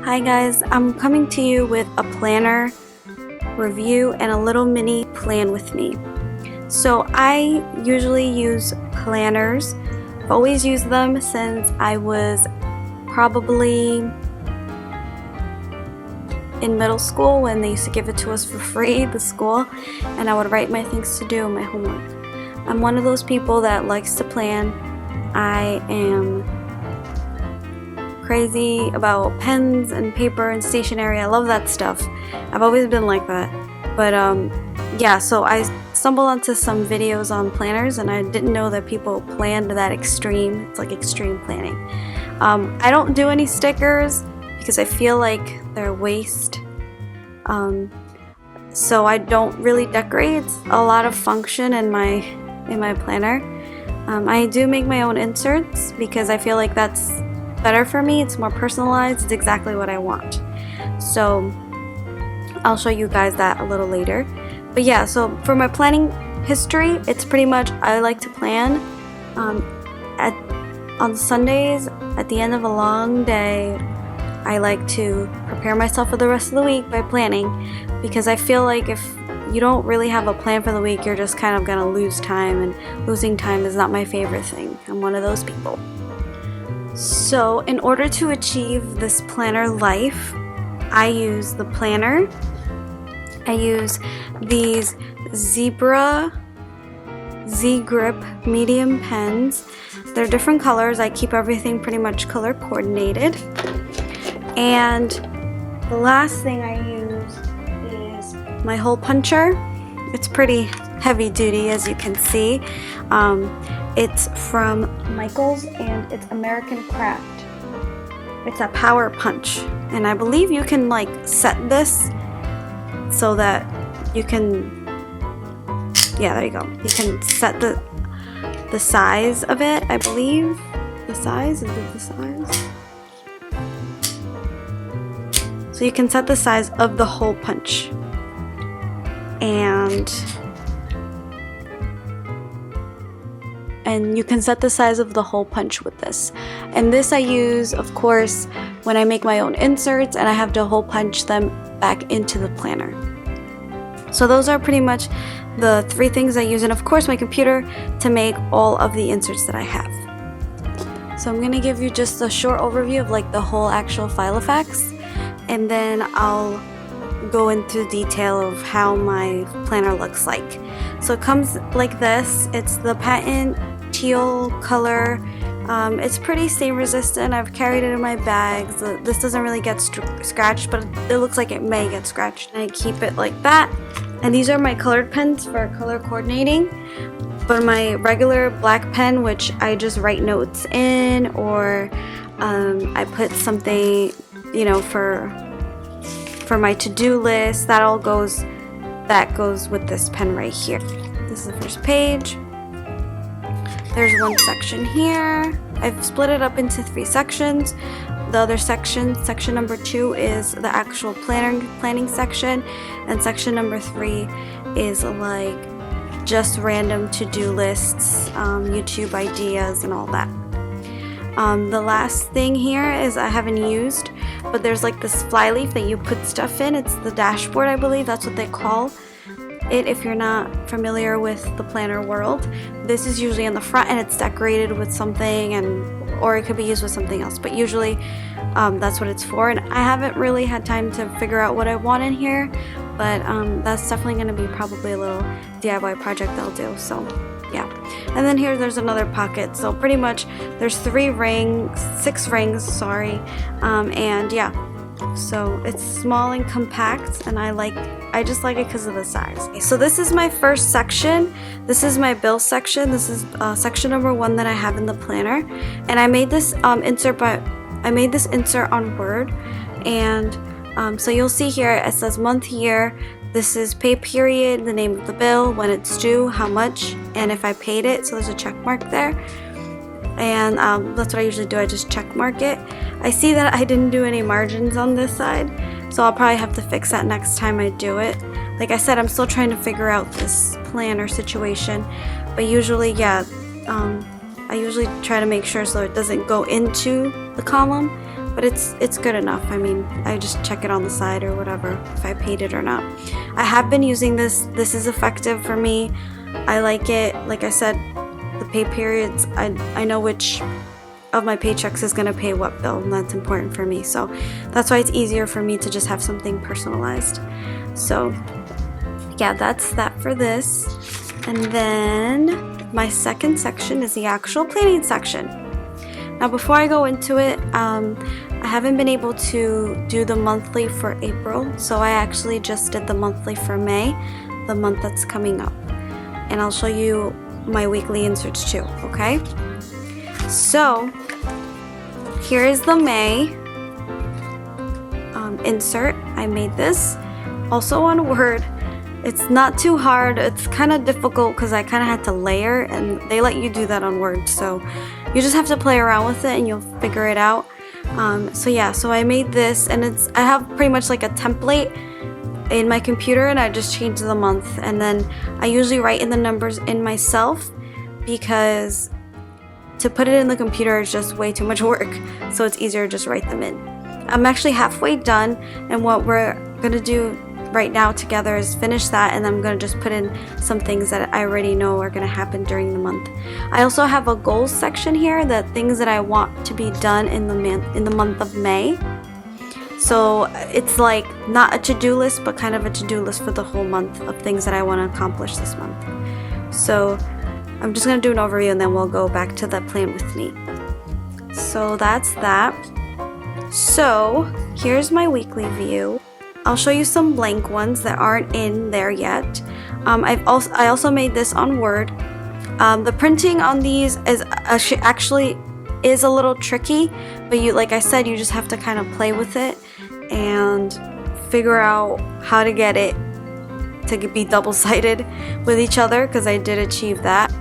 Hi guys, I'm coming to you with a planner review and a little mini plan with me. So I usually use planners. I've always used them since I was probably in middle school when they used to give it to us for free, the school, and I would write my things to do, my homework. I'm one of those people that likes to plan. I am crazy about pens and paper and stationery. I love that stuff. I've always been like that. But yeah, so I stumbled onto some videos on planners and I didn't know that people planned that extreme. It's like extreme planning. I don't do any stickers because I feel like they're a waste. So I don't really decorate. It's a lot of function in my planner. I do make my own inserts because I feel like that's better for me. It's more personalized. It's exactly what I want. So I'll show you guys that a little later. But yeah, so for my planning history, it's pretty much I like to plan on Sundays at the end of a long day. I like to prepare myself for the rest of the week by planning, because I feel like if you don't really have a plan for the week, you're just kind of gonna lose time, and losing time is not my favorite thing. I'm one of those people. So in order to achieve this planner life, I use the planner. I use these Zebra Z-Grip medium pens. They're different colors. I keep everything pretty much color coordinated. And the last thing I use is my hole puncher. It's pretty heavy duty, as you can see. It's from Michaels and it's American Craft. It's a power punch, and I believe you can like set this so that you can, yeah, there you go. You can set the size of it, I believe. The size, is it the size? So you can set the size of the hole punch. And you can set the size of the hole punch with this. And this I use, of course, when I make my own inserts and I have to hole punch them back into the planner. So those are pretty much the three things I use, and of course my computer to make all of the inserts that I have. So I'm going to give you just a short overview of like the whole actual Filofax, and then I'll go into detail of how my planner looks like. So it comes like this. It's the patent teal color. It's pretty stain resistant. I've carried it in my bags. This doesn't really get scratched, but it looks like it may get scratched. And I keep it like that. And these are my colored pens for color coordinating. But my regular black pen, which I just write notes in, or I put something, you know, for my to-do list, that goes with this pen right here. This is the first page. There's one section here. I've split it up into 3 sections. The other section number 2, is the actual planning section, and section number 3 is like just random to-do lists, YouTube ideas and all that. The last thing here is I haven't used, but there's like this flyleaf that you put stuff in. It's the dashboard, I believe. That's what they call it if you're not familiar with the planner world. This is usually on the front and it's decorated with something, or it could be used with something else, but usually that's what it's for. And I haven't really had time to figure out what I want in here, but that's definitely going to be probably a little DIY project I'll do. So yeah. And then there's another pocket. So pretty much there's 6 rings, sorry. And yeah, so it's small and compact, and I just like it because of the size. So this is my first section. This is my bill section. This is section number 1 that I have in the planner, and I made this insert on Word, and so you'll see here it says month, year. This is pay period, the name of the bill, when it's due, how much, and if I paid it. So there's a check mark there, and that's what I usually do. I just check mark it. I see that I didn't do any margins on this side, so I'll probably have to fix that next time I do it. Like I said, I'm still trying to figure out this planner situation, but usually, yeah, I usually try to make sure so it doesn't go into the column, but it's good enough. I mean, I just check it on the side or whatever if I paid it or not. I have been using this. This is effective for me. I like it. Like I said, the pay periods, I know which of my paychecks is going to pay what bill, and that's important for me. So that's why it's easier for me to just have something personalized. So yeah, that's that for this. And then my second section is the actual planning section. Now before I go into it, I haven't been able to do the monthly for April, so I actually just did the monthly for May, the month that's coming up. And I'll show you my weekly inserts too, okay? So here is the May insert. I made this also on Word. It's not too hard. It's kind of difficult because I kind of had to layer, and they let you do that on Word, so you just have to play around with it and you'll figure it out. So yeah, so I made this, and I have pretty much like a template in my computer, and I just changed the month, and then I usually write in the numbers in myself because to put it in the computer is just way too much work, so it's easier to just write them in. I'm actually halfway done, and what we're gonna do right now together is finish that, and I'm gonna just put in some things that I already know are gonna happen during the month. I also have a goals section here, that things that I want to be done in the month of May. So it's like not a to-do list, but kind of a to-do list for the whole month of things that I want to accomplish this month. So I'm just gonna do an overview, and then we'll go back to the plan with me. So that's that. So here's my weekly view. I'll show you some blank ones that aren't in there yet. I also made this on Word. The printing on these is actually is a little tricky, but like I said, you just have to kind of play with it and figure out how to get it to be double-sided with each other, because I did achieve that.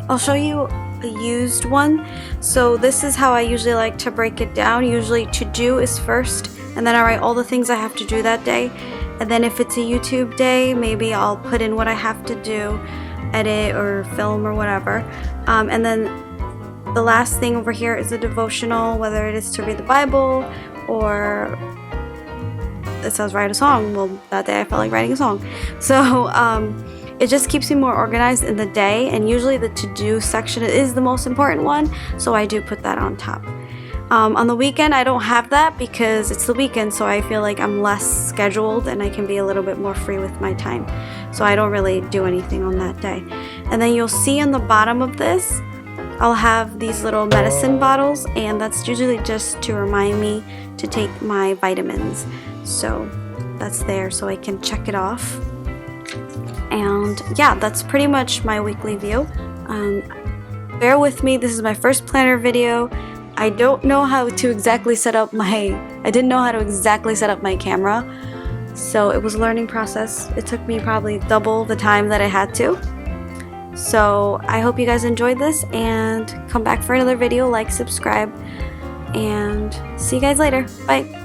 I'll show you a used one. So this is how I usually like to break it down. Usually to do is first, and then I write all the things I have to do that day, and then if it's a YouTube day, maybe I'll put in what I have to do, edit or film or whatever, and then the last thing over here is a devotional, whether it is to read the Bible or it says write a song. Well, that day I felt like writing a song, so it just keeps me more organized in the day, and usually the to-do section is the most important one, so I do put that on top. On the weekend, I don't have that because it's the weekend, so I feel like I'm less scheduled and I can be a little bit more free with my time. So I don't really do anything on that day. And then you'll see on the bottom of this, I'll have these little medicine bottles, and that's usually just to remind me to take my vitamins. So that's there so I can check it off. And yeah, that's pretty much my weekly view. Bear with me, this is my first planner video. I don't know how to exactly set up I didn't know how to exactly set up my camera, so it was a learning process. It took me probably double the time that I had to. So I hope you guys enjoyed this, and come back for another video, like, subscribe, and see you guys later. Bye.